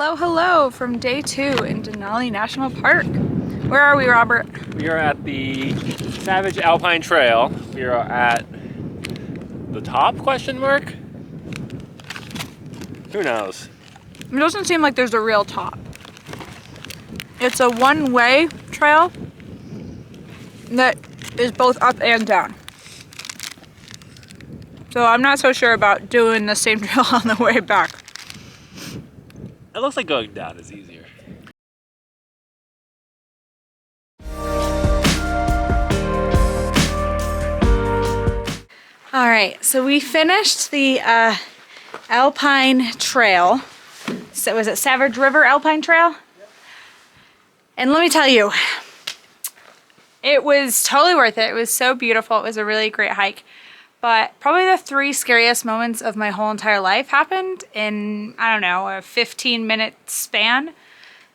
Hello, hello from day 2 in Denali National Park. Where are we, Robert? We are at the Savage Alpine Trail. We are at the top, question mark? Who knows? It doesn't seem like there's a real top. It's a one-way trail that is both up and down. So I'm not so sure about doing the same trail on the way back. It looks like going down is easier. All right, so we finished the Alpine Trail. So was it Savage River Alpine Trail? Yep. And let me tell you, it was totally worth it. It was so beautiful. It was a really great hike. But probably the 3 scariest moments of my whole entire life happened in, I don't know, a 15-minute span.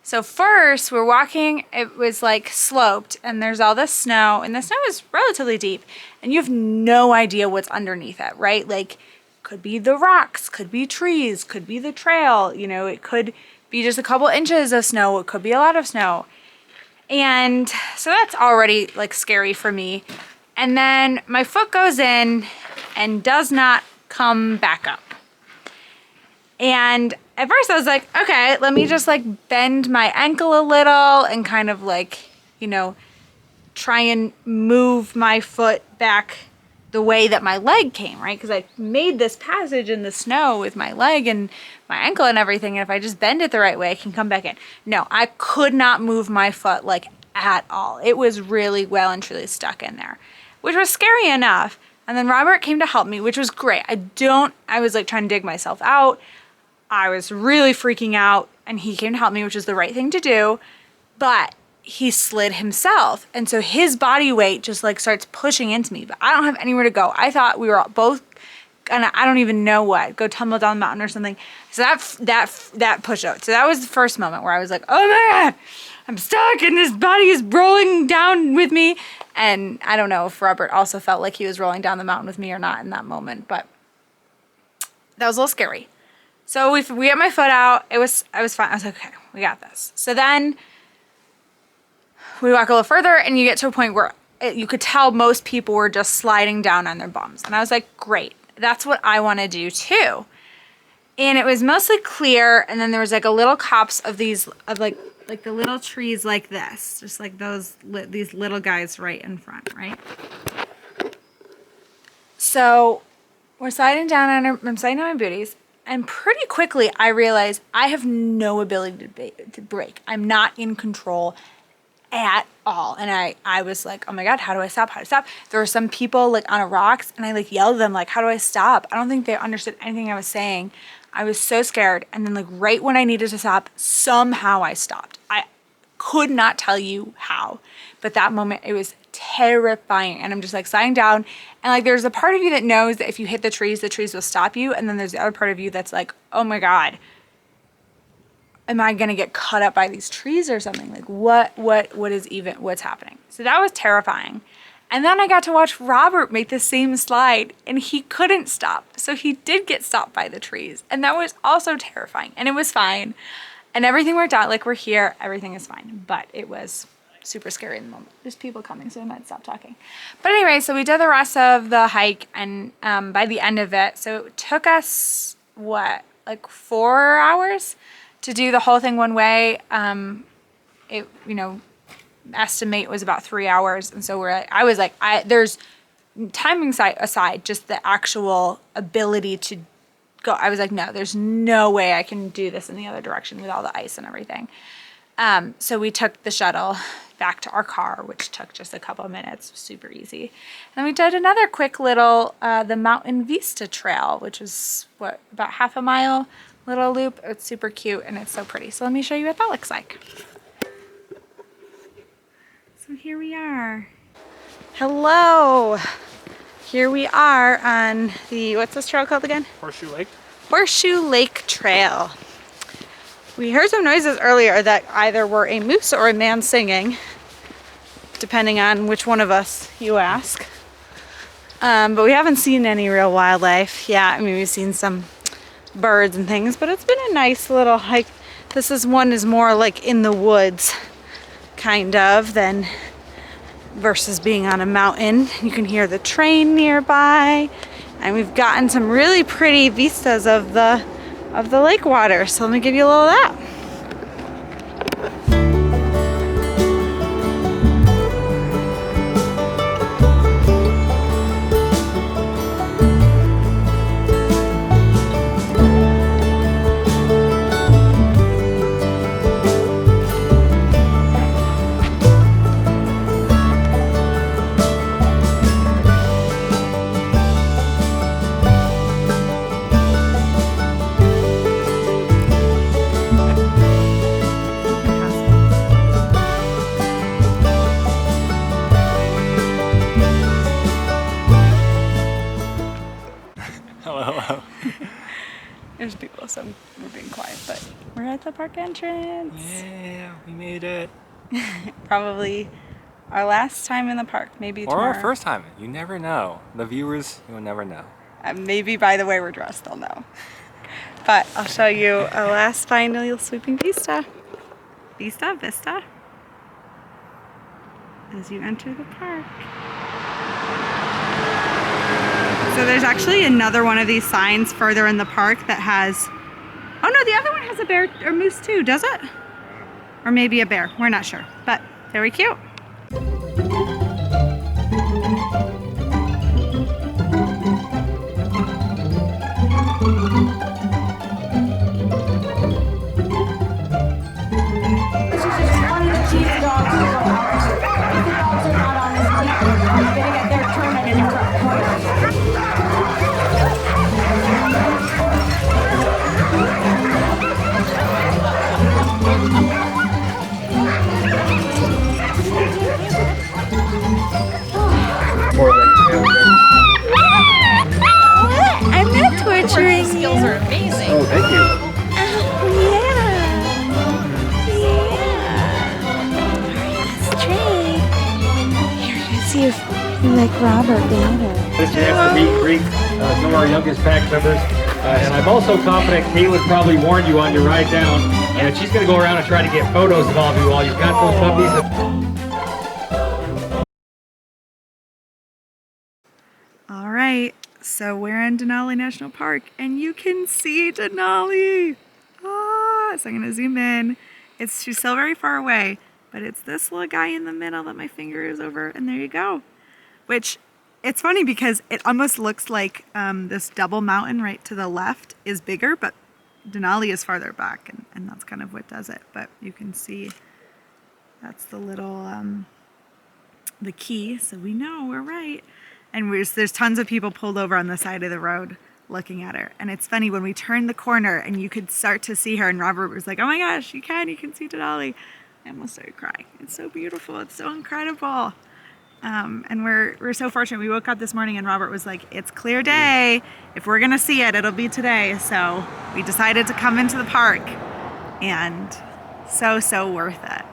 So first, we're walking, it was like sloped, and there's all this snow, and the snow is relatively deep, and you have no idea what's underneath it, right? Like, could be the rocks, could be trees, could be the trail, you know, it could be just a couple inches of snow, it could be a lot of snow. And so that's already like scary for me. And then my foot goes in and does not come back up. And at first I was like, okay, let me just like bend my ankle a little and kind of like, you know, try and move my foot back the way that my leg came, right? Because I made this passage in the snow with my leg and my ankle and everything. And if I just bend it the right way, I can come back in. No, I could not move my foot like at all. It was really well and truly stuck in there, which was scary enough. And then Robert came to help me, which was great. I was like trying to dig myself out. I was really freaking out, and he came to help me, which is the right thing to do, but he slid himself. And so his body weight just like starts pushing into me, but I don't have anywhere to go. I thought we were both gonna, I don't even know what, go tumble down the mountain or something. So that push out. So that was the first moment where I was like, oh my God, I'm stuck and this body is rolling down with me. And I don't know if Robert also felt like he was rolling down the mountain with me or not in that moment, but that was a little scary. So we got my foot out. I was fine. I was like, okay, we got this. So then we walk a little further and you get to a point where you could tell most people were just sliding down on their bums. And I was like, great, that's what I want to do too. And it was mostly clear. And then there was like a little copse of these, of like the little trees like this, just like these little guys right in front, right? So we're sliding down I'm sliding on my booties. And pretty quickly, I realized I have no ability to brake. I'm not in control at all. And I was like, oh my God, how do I stop? How to stop? There were some people like on a rocks, and I like yelled at them, like, how do I stop? I don't think they understood anything I was saying. I was so scared. And then like right when I needed to stop, somehow I stopped. I could not tell you how, but that moment, it was terrifying. And I'm just like sliding down, and like there's a part of you that knows that if you hit the trees will stop you, and then there's the other part of you that's like, oh my God, am I gonna get cut up by these trees or something? Like what's happening? So that was terrifying. And then I got to watch Robert make the same slide, and he couldn't stop, so he did get stopped by the trees, and that was also terrifying. And it was fine, and everything worked out. Like, we're here, everything is fine, but it was super scary in the moment. There's people coming, so I might stop talking. But anyway, so we did the rest of the hike, and by the end of it, so it took us, what, like 4 hours to do the whole thing one way. It, you know, estimate was about 3 hours, and so I was like, there's timing aside, just the actual ability to go. I was like, no, there's no way I can do this in the other direction with all the ice and everything. So we took the shuttle back to our car, which took just a couple of minutes, super easy. And then we did another quick little, the Mountain Vista Trail, which was what, about half a mile little loop. It's super cute and it's so pretty. So let me show you what that looks like. So here we are. Hello. Here we are on the, what's this trail called again? Horseshoe Lake. Horseshoe Lake Trail. We heard some noises earlier that either were a moose or a man singing, depending on which one of us you ask. But we haven't seen any real wildlife. Yeah, I mean, we've seen some birds and things, but it's been a nice little hike. This is one is more like in the woods, kind of, than versus being on a mountain. You can hear the train nearby, and we've gotten some really pretty vistas of the lake water. So let me give you a little of that. Hello. There's people, so we're being quiet, but we're at the park entrance. Yeah, we made it. Probably our last time in the park, maybe Or tomorrow. our first time. You never know. The viewers, you'll never know. Maybe by the way we're dressed, they'll know. But I'll show you a last final sweeping vista. Vista. As you enter the park. So there's actually another one of these signs further in the park that has, oh no, the other one has a bear or moose too, does it? Or maybe a bear, we're not sure, but very cute. I'm not torturing you. Skills are amazing. Oh, thank you. See if you like Robert better. This chance to meet and greet some of our youngest pack members. And I'm also confident Caitlin probably warned you on your ride down. And she's going to go around and try to get photos of all of you while you've got those puppies. All right, so we're in Denali National Park, and you can see Denali. So I'm gonna zoom in. She's still very far away, but it's this little guy in the middle that my finger is over, and there you go. Which, it's funny because it almost looks like this double mountain right to the left is bigger, but Denali is farther back, and that's kind of what does it. But you can see that's the little, the key, so we know we're right. And there's tons of people pulled over on the side of the road looking at her. And it's funny, when we turned the corner and you could start to see her, and Robert was like, oh my gosh, you can see Denali. I almost started crying. It's so beautiful. It's so incredible. And we're so fortunate. We woke up this morning and Robert was like, it's clear day. If we're gonna see it, it'll be today. So we decided to come into the park, and so worth it.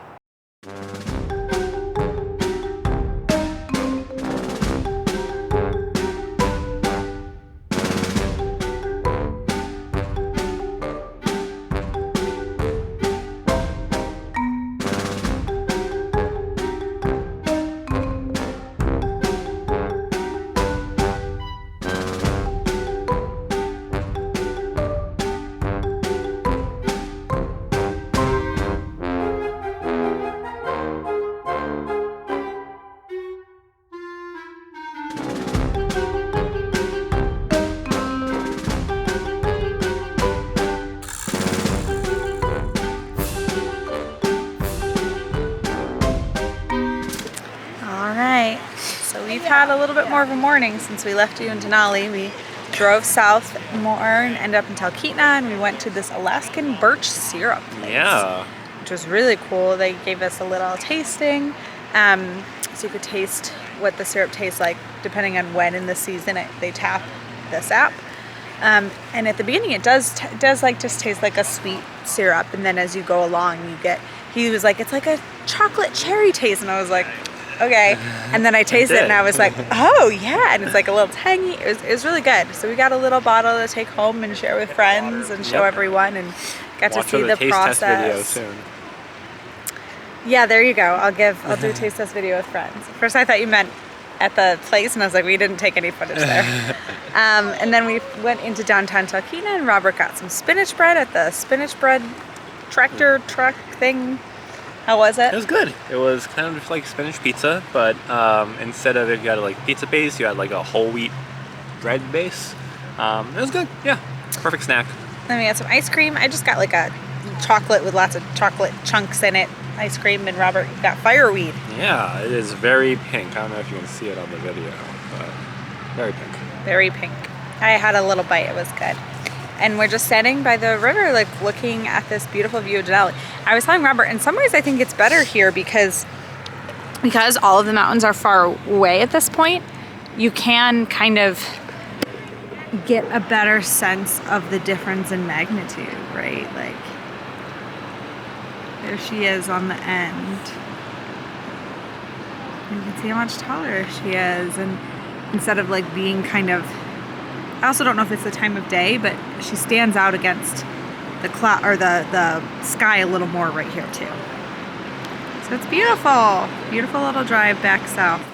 We've had a little bit more of a morning since we left you in Denali. We drove south more and ended up in Talkeetna, and we went to this Alaskan birch syrup place. Yeah. Which was really cool. They gave us a little tasting, so you could taste what the syrup tastes like depending on when in the season they tap the sap. And at the beginning it does like just taste like a sweet syrup, and then as you go along he was like, it's like a chocolate cherry taste, and I was like, okay. And then I tasted it and I was like, oh yeah, and it's like a little tangy. It was really good. So we got a little bottle to take home and share with friends and show everyone, and Got to Watch see the the taste test video process. soon. Yeah, there you go. I'll do a taste test video with friends. First I thought you meant at the place, and I was like, we didn't take any footage there. And then we went into downtown Talkeetna, and Robert got some spinach bread at the spinach bread tractor truck thing. How was it? It was good. It was kind of just like spinach pizza, but instead of if you had like pizza base, you had like a whole wheat bread base. It was good. Yeah, perfect snack. Then we had some ice cream. I just got like a chocolate with lots of chocolate chunks in it. Ice cream, and Robert got fireweed. Yeah, it is very pink. I don't know if you can see it on the video, but very pink. Very pink. I had a little bite. It was good. And we're just standing by the river, like looking at this beautiful view of Denali. I was telling Robert, in some ways I think it's better here because all of the mountains are far away at this point, you can kind of get a better sense of the difference in magnitude, right? Like, there she is on the end. You can see how much taller she is, and instead of like being kind of, I also don't know if it's the time of day, but she stands out against the cloud or the sky a little more right here too. So it's beautiful. Beautiful little drive back south.